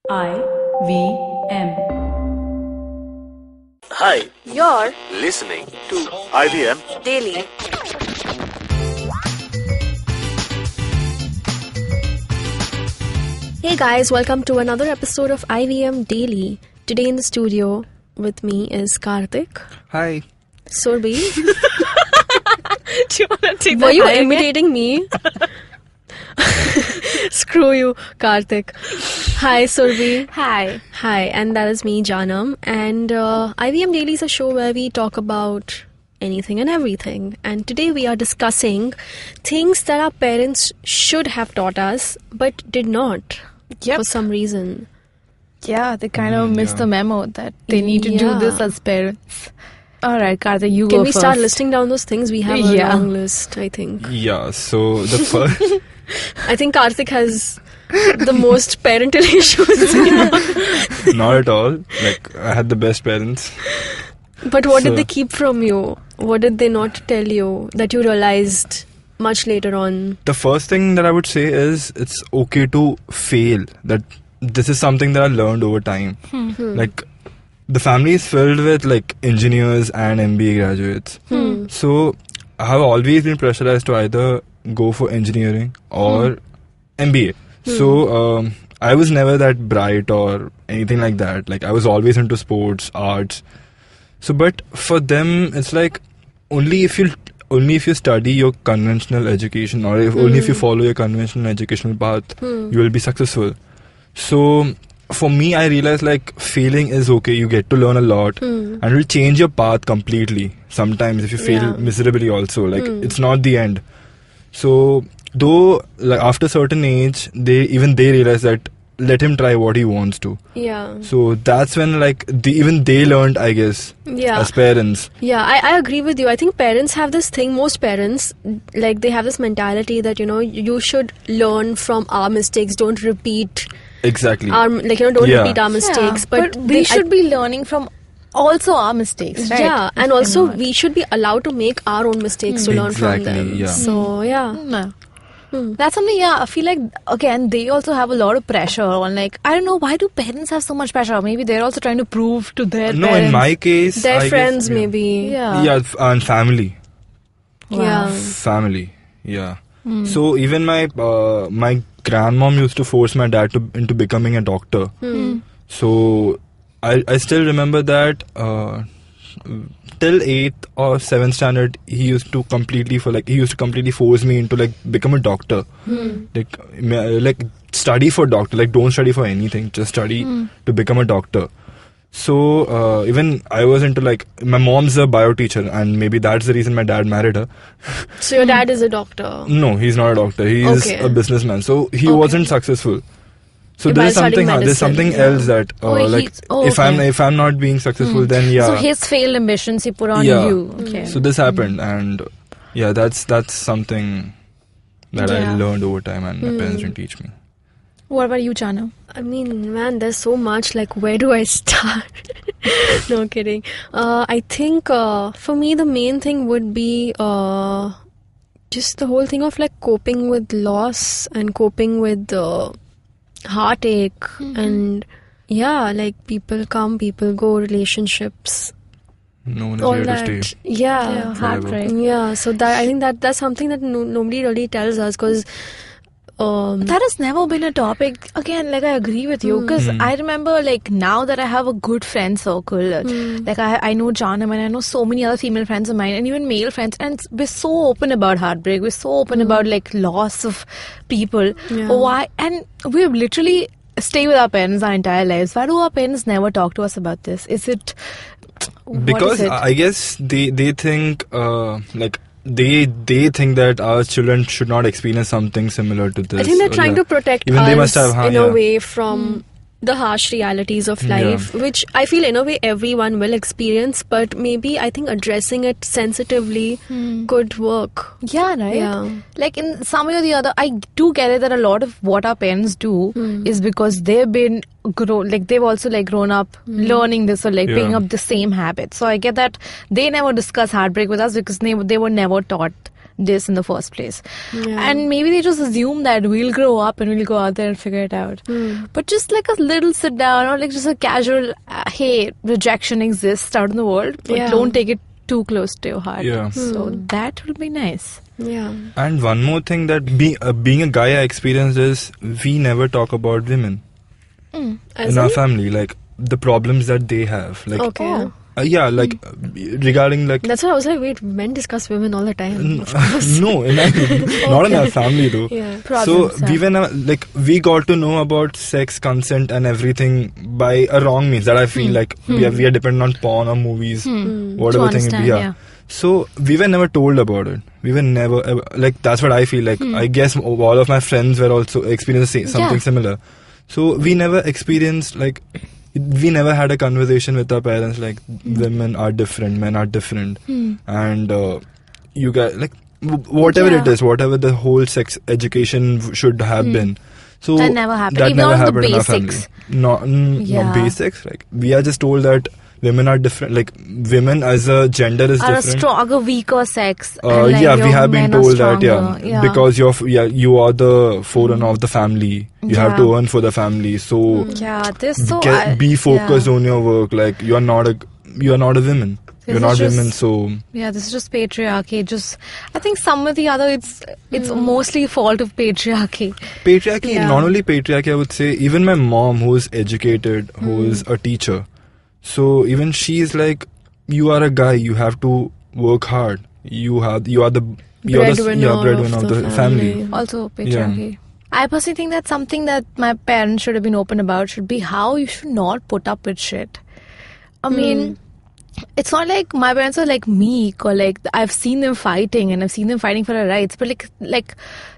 IVM. Hi, You're listening to IVM Daily. Hey guys, welcome to another episode of IVM Daily. Today in the studio with me is Karthik. Hi. Surbhi. Do you want to take Were that you high again? imitating me? Screw you, Karthik. Hi, Surbhi. Hi. Hi, and that is me, Jaanam. And IVM Daily is a show where we talk about anything and everything. And today we are discussing things that our parents should have taught us, but did not for some reason. Yeah, they kind of missed the memo that they need to do this as parents. Alright, Karthik, you Can go we first. start listing down those things? We have a Yeah. long list, I think. Yeah, so the first... I think Karthik has the most parental issues. Not at all. Like, I had the best parents. But what did So- they keep from you? What did they not tell you that you realized much later on? The first thing that I would say is it's okay to fail. That this is something that I learned over time. Like, the family is filled with like engineers and MBA graduates. So I have always been pressurized to either go for engineering or MBA. So I was never that bright or anything like that. Like, I was always into sports, arts. So, but for them, it's like only if you study your conventional education, or only if you follow your conventional educational path, you will be successful. So for me, I realized like failing is okay. You get to learn a lot, and it will change your path completely. Sometimes if you fail miserably, also like it's not the end. So though, like after a certain age, they realize that let him try what he wants to. Yeah. So that's when like even they learned, I guess, Yeah. as parents. Yeah, I agree with you. I think parents have this thing, most parents, like they have this mentality that, you should learn from our mistakes, don't repeat Exactly. don't Yeah. repeat our mistakes. But we should be learning from also our mistakes, right? Yeah, and also not. we should be allowed to make our own mistakes to learn from Exactly, them. yeah. So, yeah. No. That's something, I feel like, again, they also have a lot of pressure on, like, I don't know, why do parents have so much pressure? Maybe they're also trying to prove to their No, parents. in my case, Their I guess, friends, yeah. maybe. Yeah. And family. Yeah. Family. Yeah. So even my my grandmom used to force my dad into becoming a doctor. So I still remember that till 8th or 7th standard he used to completely force me into like become a doctor. Like study for doctor, like don't study for anything, just study to become a doctor. So even I was into like, my mom's a bio teacher, and maybe that's the reason my dad married her. So, your dad is a doctor. No, he's not a doctor. He's Okay. a businessman. So he wasn't successful. So While there's studying something medicine, else that okay. if I'm not being successful, then So his failed ambitions he put on Yeah. you. Okay. So this happened, and yeah, that's something that I learned over time, and my parents didn't teach me. What about you, Jaanam? I mean, man, there's so much. Like, where do I start? No kidding. I think for me, the main thing would be just the whole thing of like coping with loss and coping with heartache and like people come, people go, relationships, No one is all here that. to stay. Yeah. Heartbreak. Yeah. So that I think that's something that nobody really tells us, because. That has never been a topic. Again, like I agree with you, because I remember like now that I have a good friend circle, like I know Jaanam and I know so many other female friends of mine and even male friends, and we're so open about heartbreak. We're so open about like loss of people. Yeah. Why? And we've literally stay with our parents our entire lives. Why do our parents never talk to us about this? Is it Because I guess they think like they think that our children should not experience something similar to this. I think they're trying to protect Even us they must have, in a way from the harsh realities of life, which I feel in a way everyone will experience, but maybe I think addressing it sensitively could work. Yeah, right? Yeah. Like in some way or the other, I do get it that a lot of what our parents do is because they've been they've also like grown up learning this or like picking up the same habits. So I get that they never discuss heartbreak with us because they were never taught this in the first place. Yeah. And maybe they just assume that we'll grow up and we'll go out there and figure it out. But just like a little sit down, or like just a casual, hey, rejection exists out in the world, but Yeah. don't take it too close to your heart. Yeah. So that will be nice. Yeah. And one more thing that being a guy I experienced is we never talk about women As in our in? family, like the problems that they have. Like, Okay. yeah, like regarding like. That's why I was like, wait, men discuss women all the time. Of course. No, not in our family though. Yeah. Problems, So we were like we got to know about sex, consent, and everything by a wrong means. That I feel like we are dependent on porn or movies, whatever To thing. understand, Yeah. yeah. So we were never told about it. We were never ever, like that's what I feel like. I guess all of my friends were also experiencing something Yeah. similar. So we never experienced like. We never had a conversation with our parents like women are different, men are different, and you guys like whatever it Yeah. is, whatever the whole sex education should have been. So That never happened. That Even never on the happened in our family. basics. No Yeah. basics. Like we are just told that women are different. Like women as a gender is Are a different. stronger, weaker sex. and, like, Yeah, we your have been men are told that. stronger. Yeah, because you are the forerunner of the family. You have to Yeah. earn for the family. So Yeah, this so be focused on your work. Like you are not a woman. This You're is not just- women. So Yeah, this is just patriarchy. Just, I think some or the other, it's mostly fault of patriarchy. patriarchy. Yeah. Not only patriarchy, I would say. Even my mom, who is educated, who is a teacher. So even she's like, you are a guy. You have to work hard. You are the breadwinner of the family. Also patriarchy. I personally think that's something that my parents should have been open about. Should be how you should not put up with shit. I mean, it's not like my parents are like meek or like I've seen them fighting and I've seen them fighting for their rights, but like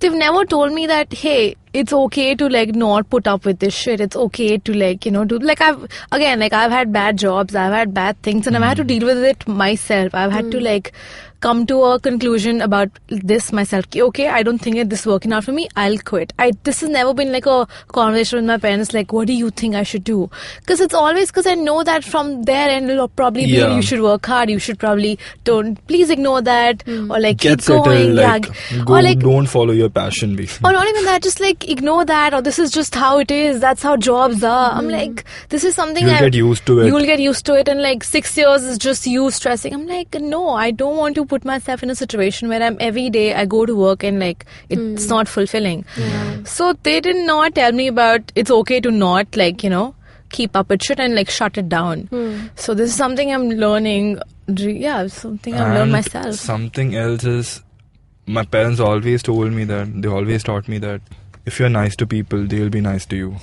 they've never told me that, hey, it's okay to like not put up with this shit. It's okay to like, do like I've had bad jobs, I've had bad things, and I've had to deal with it myself. I've had to like come to a conclusion about this myself. Okay, I don't think this is working out for me, I'll quit. This has never been like a conversation with my parents like, what do you think I should do? Because it's always because I know that from their end it'll probably be Yeah. you should work hard, you should probably please ignore that, or like Get keep going, settled. Like or like don't follow your passion. Basically. or not even that, just like ignore that, or this is just how it is, that's how jobs are. I'm like, this is something You'll get used to it. You'll get used to it, and like 6 years is just you stressing. I'm like, no, I don't want to put myself in a situation where every day I go to work and like it's not fulfilling. So they did not tell me about it's okay to not like, keep up with shit and like shut it down. So this is something I'm learning. Yeah, something I've learned And myself. Something else is, my parents always told me that, they always taught me that if you're nice to people, they'll be nice to you.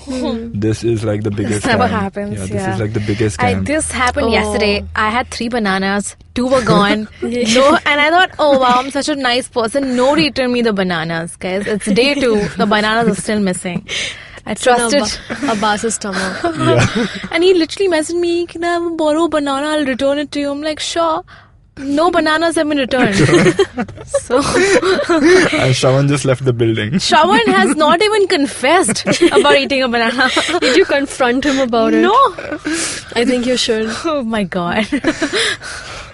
This is like the biggest never scam. happens, This yeah. is like the biggest scam. This happened Oh. yesterday. I had 3 bananas, 2 were gone. No, and I thought, oh wow, I'm such a nice person. Nobody returned me the bananas, guys. It's day 2. The bananas are still missing. I trusted. Abbas's stomach. Yeah. And he literally messaged me, can I borrow a banana? I'll return it to you. I'm like, sure. No bananas have been returned. So And Shravan just left the building. Shravan has not even confessed about eating a banana. Did you confront him about it? No. I think you should. Oh my god.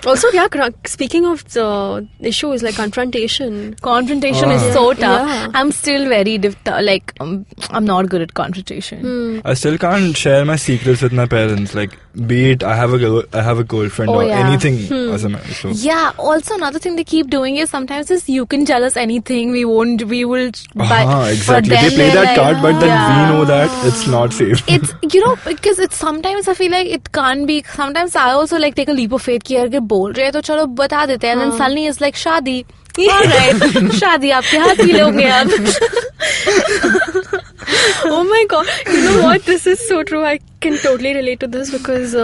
Also, yeah, speaking of the issues like confrontation. Confrontation is so tough. Yeah. I'm still very I'm not good at confrontation. I still can't share my secrets with my parents. Like, be it I have a girlfriend Oh, or yeah. anything as a man. So Yeah. Also, another thing they keep doing is sometimes you can tell us anything. We will. exactly. But They then play they're that like, card, but then yeah. we know that it's not safe. It's because it's sometimes I feel like it can't be. Sometimes I also like take a leap of faith कि अगर बोल रहे हैं तो चलो बता देते हैं. And then suddenly it's like शादी. Alright, शादी आपके हाथ भी लोगे अब. Oh my god. You know what? This is so true. I can totally relate to this because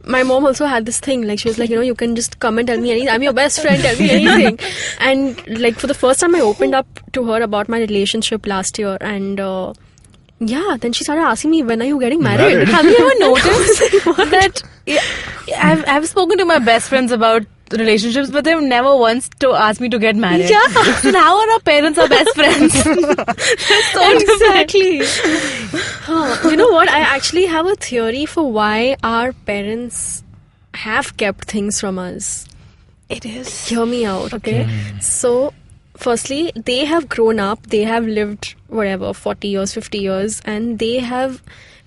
my mom also had this thing. Like, she was like, you can just come and tell me anything. I'm your best friend. Tell me anything. And like, for the first time, I opened up to her about my relationship last year. And yeah, then she started asking me, when are you getting married? Have you ever noticed that I've spoken to my best friends about relationships, but they've never once asked me to get married. Yeah. Then how are our parents our best friends? That's so Exactly. You know what? I actually have a theory for why our parents have kept things from us. It is. Hear me out, okay? So, firstly, they have grown up, they have lived whatever, 40 years, 50 years, and they have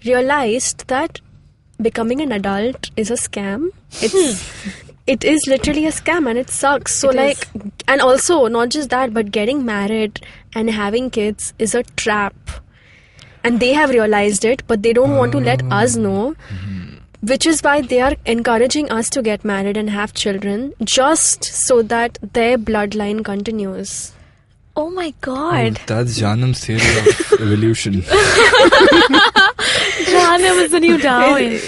realized that becoming an adult is a scam. It is literally a scam and it sucks. So and also not just that, but getting married and having kids is a trap. And they have realized it, but they don't want to let us know. Which is why they are encouraging us to get married and have children, just so that their bloodline continues. Oh my God. That's Jaanam's theory of evolution. Jaanam is the new Darwin.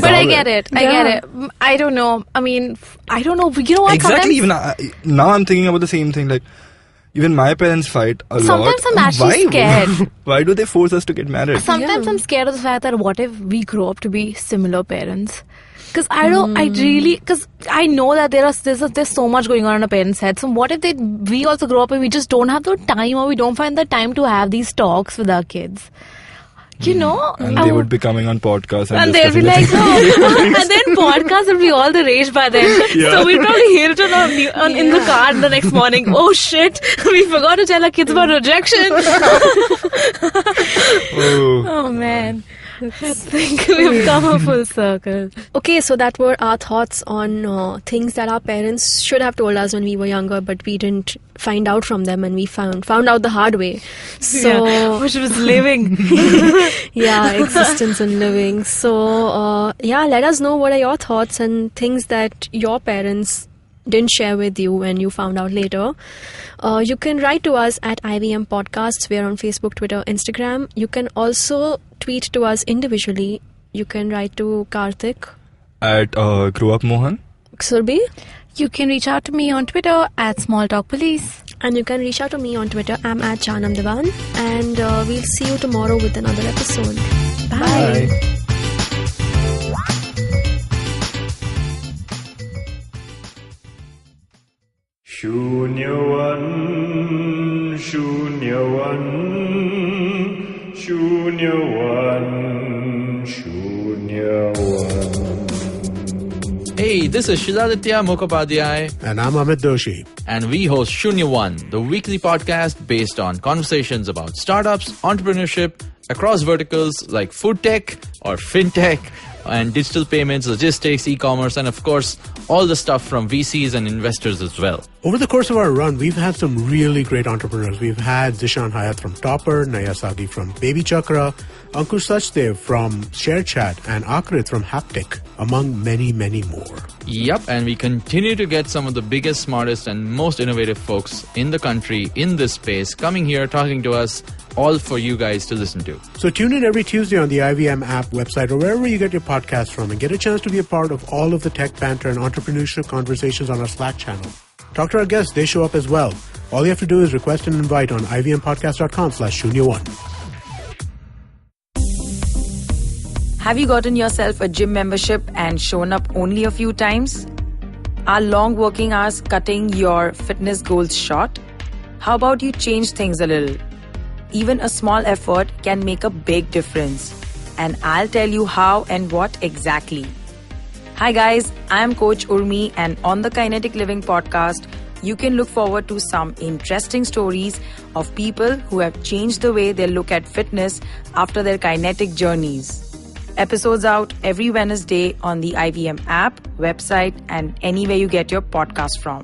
But I get it. I get it. I don't know. I mean, I don't know. You know what? Exactly. Even now I'm thinking about the same thing. Like, even my parents fight a lot. Sometimes I'm actually scared. Why do they force us to get married? Sometimes I'm scared of the fact that what if we grow up to be similar parents? Because I know that there's so much going on in our parents' heads. So what if we also grow up and we just don't have the time, or we don't find the time to have these talks with our kids? You know? And they would be coming on podcasts and they'll be like, and then podcasts will be all the rage by then. Yeah. So we'll probably hear it in the car the next morning. Oh shit, we forgot to tell our kids about rejection. Oh man. I think we've come a full circle. Okay, so that were our thoughts on things that our parents should have told us when we were younger, but we didn't find out from them, and we found out the hard way. So, which was living. Existence and living. So, let us know what are your thoughts and things that your parents didn't share with you and you found out later. You can write to us at IVM Podcasts. We are on Facebook, Twitter, Instagram. You can also tweet to us individually. You can write to Karthik at Grow Up Mohan. Surbhi. You can reach out to me on Twitter at Small Talk Police. And you can reach out to me on Twitter. I'm at Jaanam Devan. And we'll see you tomorrow with another episode. Bye. Bye. Shunyavan, Shunyavan, Shunyavan, Shunyavan. Hey, this is Shiladitya Mukhopadhyay. And I'm Amit Doshi. And we host Shunya One, the weekly podcast based on conversations about startups, entrepreneurship, across verticals like food tech or fintech, and digital payments, logistics, e-commerce, and of course, all the stuff from VCs and investors as well. Over the course of our run, we've had some really great entrepreneurs. We've had Zishan Hayat from Topper, Naya Sagi from Baby Chakra, Ankush Sachdev from ShareChat, and Akrit from Haptic, among many, many more. Yep, and we continue to get some of the biggest, smartest, and most innovative folks in the country in this space coming here, talking to us, all for you guys to listen to. So tune in every Tuesday on the IVM app, website, or wherever you get your podcasts from, and get a chance to be a part of all of the tech banter and entrepreneurship conversations on our Slack channel. Talk to our guests, they show up as well. All you have to do is request an invite on ivmpodcast.com/Shunya1. Have you gotten yourself a gym membership and shown up only a few times? Are long working hours cutting your fitness goals short? How about you change things a little? Even a small effort can make a big difference. And I'll tell you how and what exactly. Hi guys, I'm Coach Urmi, and on the Kinetic Living podcast, you can look forward to some interesting stories of people who have changed the way they look at fitness after their kinetic journeys. Episodes out every Wednesday on the IVM app, website, and anywhere you get your podcast from.